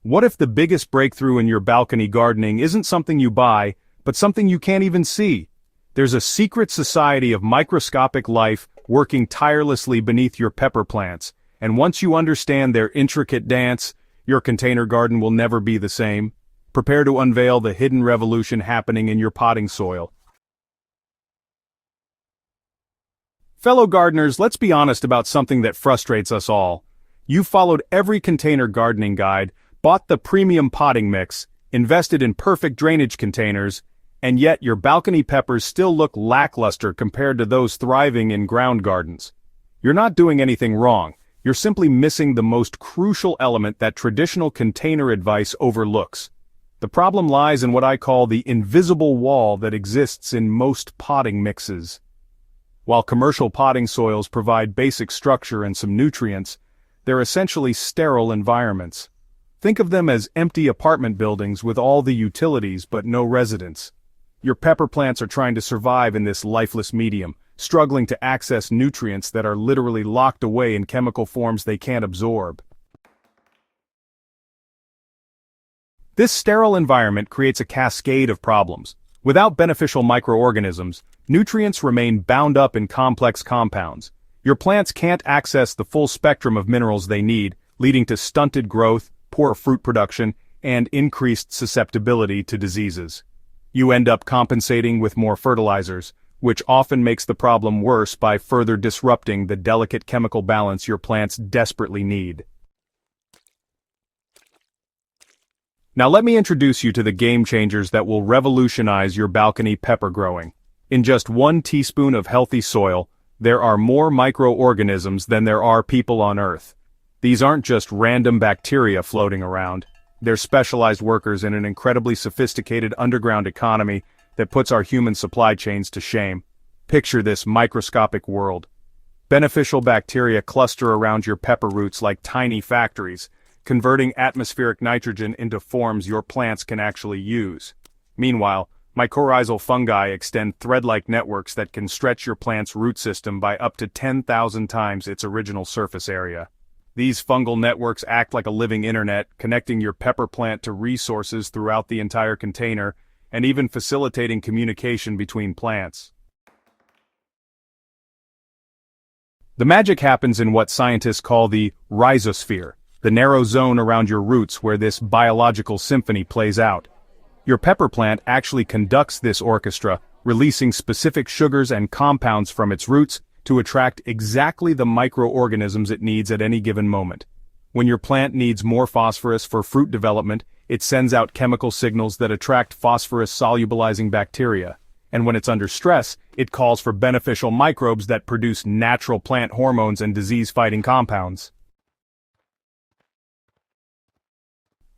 What if the biggest breakthrough in your balcony gardening isn't something you buy, but something you can't even see? There's a secret society of microscopic life working tirelessly beneath your pepper plants, and once you understand their intricate dance, your container garden will never be the same. Prepare to unveil the hidden revolution happening in your potting soil. Fellow gardeners, let's be honest about something that frustrates us all. You've followed every container gardening guide, bought the premium potting mix, invested in perfect drainage containers, and yet your balcony peppers still look lackluster compared to those thriving in ground gardens. You're not doing anything wrong, you're simply missing the most crucial element that traditional container advice overlooks. The problem lies in what I call the invisible wall that exists in most potting mixes. While commercial potting soils provide basic structure and some nutrients, they're essentially sterile environments. Think of them as empty apartment buildings with all the utilities but no residents. Your pepper plants are trying to survive in this lifeless medium, struggling to access nutrients that are literally locked away in chemical forms they can't absorb. This sterile environment creates a cascade of problems. Without beneficial microorganisms, nutrients remain bound up in complex compounds. Your plants can't access the full spectrum of minerals they need, leading to stunted growth, poor fruit production, and increased susceptibility to diseases. You end up compensating with more fertilizers, which often makes the problem worse by further disrupting the delicate chemical balance your plants desperately need. Now let me introduce you to the game changers that will revolutionize your balcony pepper growing. In just 1 teaspoon of healthy soil, there are more microorganisms than there are people on Earth. These aren't just random bacteria floating around. They're specialized workers in an incredibly sophisticated underground economy that puts our human supply chains to shame. Picture this microscopic world. Beneficial bacteria cluster around your pepper roots like tiny factories, converting atmospheric nitrogen into forms your plants can actually use. Meanwhile, mycorrhizal fungi extend thread-like networks that can stretch your plant's root system by up to 10,000 times its original surface area. These fungal networks act like a living internet, connecting your pepper plant to resources throughout the entire container, and even facilitating communication between plants. The magic happens in what scientists call the rhizosphere, the narrow zone around your roots where this biological symphony plays out. Your pepper plant actually conducts this orchestra, releasing specific sugars and compounds from its roots to attract exactly the microorganisms it needs at any given moment. When your plant needs more phosphorus for fruit development, it sends out chemical signals that attract phosphorus-solubilizing bacteria. And when it's under stress, it calls for beneficial microbes that produce natural plant hormones and disease-fighting compounds.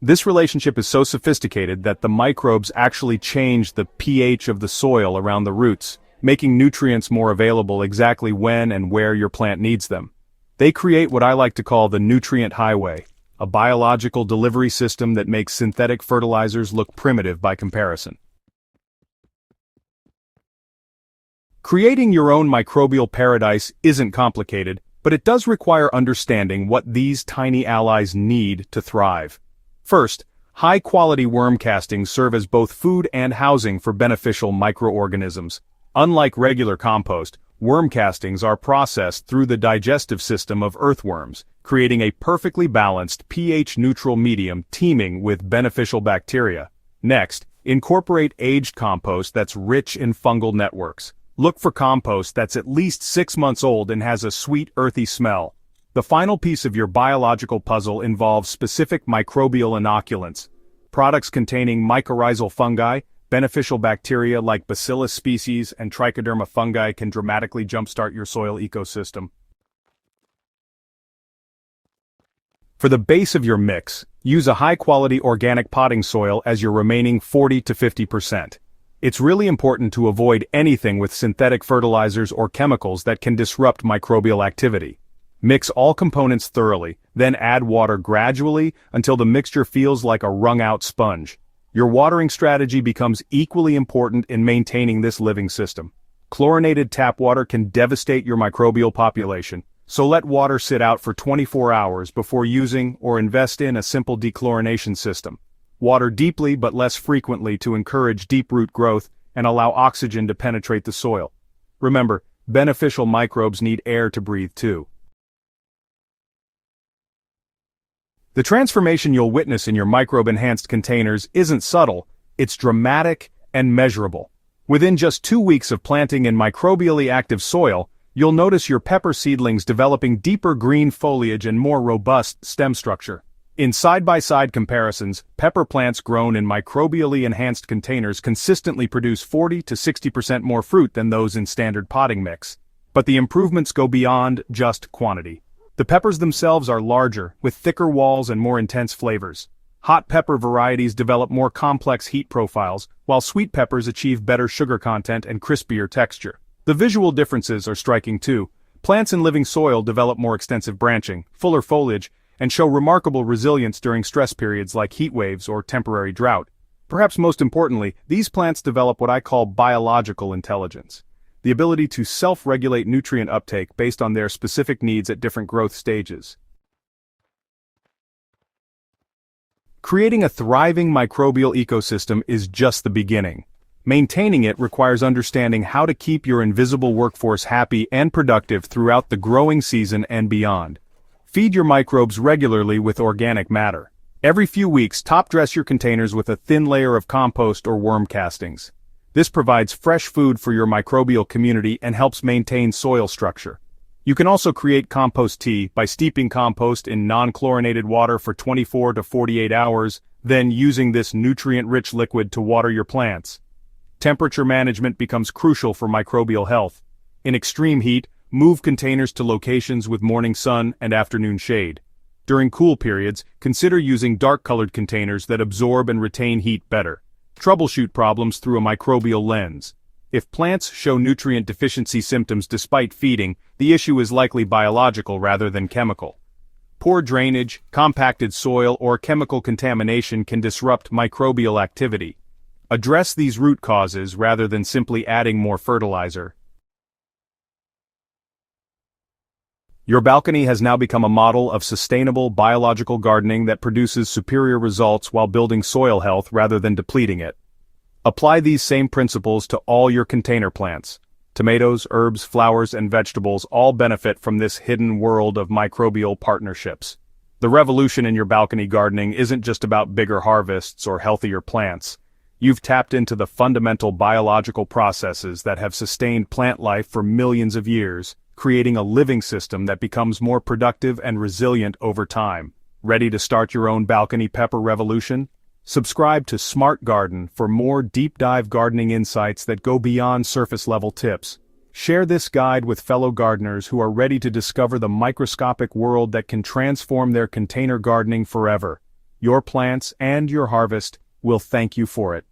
This relationship is so sophisticated that the microbes actually change the pH of the soil around the roots, making nutrients more available exactly when and where your plant needs them. They create what I like to call the nutrient highway, a biological delivery system that makes synthetic fertilizers look primitive by comparison. Creating your own microbial paradise isn't complicated, but it does require understanding what these tiny allies need to thrive. First, high-quality worm castings serve as both food and housing for beneficial microorganisms. Unlike regular compost, worm castings are processed through the digestive system of earthworms, creating a perfectly balanced pH-neutral medium teeming with beneficial bacteria. Next, incorporate aged compost that's rich in fungal networks. Look for compost that's at least 6 months old and has a sweet, earthy smell. The final piece of your biological puzzle involves specific microbial inoculants. Products containing mycorrhizal fungi, beneficial bacteria like Bacillus species and Trichoderma fungi can dramatically jumpstart your soil ecosystem. For the base of your mix, use a high-quality organic potting soil as your remaining 40 to 50%. It's really important to avoid anything with synthetic fertilizers or chemicals that can disrupt microbial activity. Mix all components thoroughly, then add water gradually until the mixture feels like a wrung-out sponge. Your watering strategy becomes equally important in maintaining this living system. Chlorinated tap water can devastate your microbial population, So let water sit out for 24 hours before using or invest in a simple dechlorination system. Water deeply but less frequently to encourage deep root growth and allow oxygen to penetrate the soil. Remember, beneficial microbes need air to breathe too. The transformation you'll witness in your microbe-enhanced containers isn't subtle, it's dramatic and measurable. Within just 2 weeks of planting in microbially active soil, you'll notice your pepper seedlings developing deeper green foliage and more robust stem structure. In side-by-side comparisons, pepper plants grown in microbially enhanced containers consistently produce 40 to 60% more fruit than those in standard potting mix. But the improvements go beyond just quantity. The peppers themselves are larger, with thicker walls and more intense flavors. Hot pepper varieties develop more complex heat profiles, while sweet peppers achieve better sugar content and crispier texture. The visual differences are striking too. Plants in living soil develop more extensive branching, fuller foliage, and show remarkable resilience during stress periods like heat waves or temporary drought. Perhaps most importantly, these plants develop what I call biological intelligence. The ability to self-regulate nutrient uptake based on their specific needs at different growth stages. Creating a thriving microbial ecosystem is just the beginning. Maintaining it requires understanding how to keep your invisible workforce happy and productive throughout the growing season and beyond. Feed your microbes regularly with organic matter. Every few weeks, top-dress your containers with a thin layer of compost or worm castings. This provides fresh food for your microbial community and helps maintain soil structure. You can also create compost tea by steeping compost in non-chlorinated water for 24 to 48 hours, then using this nutrient-rich liquid to water your plants. Temperature management becomes crucial for microbial health. In extreme heat, move containers to locations with morning sun and afternoon shade. During cool periods, consider using dark-colored containers that absorb and retain heat better. Troubleshoot problems through a microbial lens. If plants show nutrient deficiency symptoms despite feeding, the issue is likely biological rather than chemical. Poor drainage, compacted soil, or chemical contamination can disrupt microbial activity. Address these root causes rather than simply adding more fertilizer. Your balcony has now become a model of sustainable biological gardening that produces superior results while building soil health rather than depleting it. Apply these same principles to all your container plants. Tomatoes, herbs, flowers, and vegetables all benefit from this hidden world of microbial partnerships. The revolution in your balcony gardening isn't just about bigger harvests or healthier plants. You've tapped into the fundamental biological processes that have sustained plant life for millions of years, creating a living system that becomes more productive and resilient over time. Ready to start your own balcony pepper revolution? Subscribe to Smart Garden for more deep-dive gardening insights that go beyond surface-level tips. Share this guide with fellow gardeners who are ready to discover the microscopic world that can transform their container gardening forever. Your plants and your harvest will thank you for it.